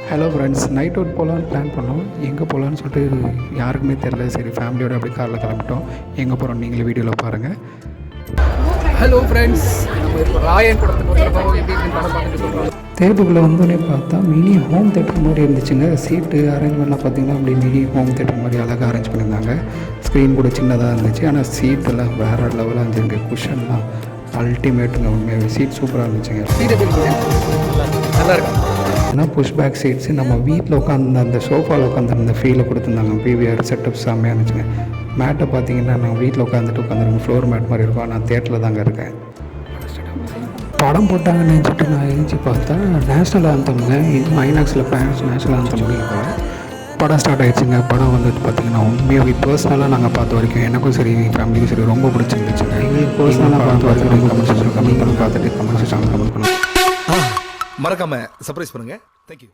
Hello friends, night out போகலான்னு plan பண்ணோம். எங்கே போகலான்னு சொல்லிட்டு யாருக்குமே தெரில. சரி, ஃபேமிலியோடு அப்படியே காரில் கிளம்பிட்டோம். எங்கே போகிறோம் நீங்களே வீடியோவில் பாருங்கள். ஹலோ ஃப்ரெண்ட்ஸ், நம்ம இப்போ ராயன் படத்துக்கு தேட்டருக்குள்ளே வந்தோடனே பார்த்தா மினி ஹோம் தேட்டர் மாதிரி இருந்துச்சுங்க. சீட்டு அரேஞ்ச்மெண்ட்லாம் பார்த்திங்கன்னா அப்படி மினி ஹோம் தேட்டர் மாதிரி அழகாக அரேஞ்ச் பண்ணியிருந்தாங்க. ஸ்க்ரீன் கூட சின்னதாக இருந்துச்சு, ஆனால் சீட்டெல்லாம் வேறு லெவலாக இருந்துச்சுங்க. குஷன்லாம் அல்டிமேட்டுங்க. உண்மையாகவே சீட் சூப்பராக இருந்துச்சுங்க. நல்லா இருக்கும். ஏன்னா புஷ் பேக் சீட்ஸு நம்ம வீட்டில் உட்காந்து அந்த சோஃபாவில் உட்காந்து அந்த ஃபீலை கொடுத்துருந்தாங்க. பிவிஆர் செட்டப் செம்மையாக இருந்துச்சுங்க. மேட்டை பார்த்தீங்கன்னா நான் வீட்டில் உட்காந்துருக்கோம். ஃப்ளோர் மேட் மாதிரி இருக்கும். நான் தேட்டரில் தாங்க இருக்கேன். படம் போட்டாங்கன்னு நினச்சிட்டு நான் எழுந்துச்சி பார்த்தா நேஷ்னல் ஆந்தம்ங்க. இன்னும் ஐநாக்ஸில் பேரண்ட்ஸ் நேஷ்னல் ஆந்தம் முடியல. படம் ஸ்டார்ட் ஆகிடுச்சுங்க. படம் வந்துட்டு பார்த்திங்கன்னா உண்மையாக பர்சனலாக நாங்கள் பார்த்த வரைக்கும் எனக்கும் சரி ஃபேமிலிக்கும் சரி ரொம்ப பிடிச்சிருந்துச்சுங்க. எங்களுக்கு பர்சனலாக பார்த்த வரைக்கும் ரொம்ப கமெண்ட் கம்மி பண்ணி பார்த்துட்டு கமெண்ட் செக்ஷன் கமெண்ட் பண்ணுவோம். மறக்காம சர்ப்ரைஸ் பண்ணுங்க. தேங்க்யூ.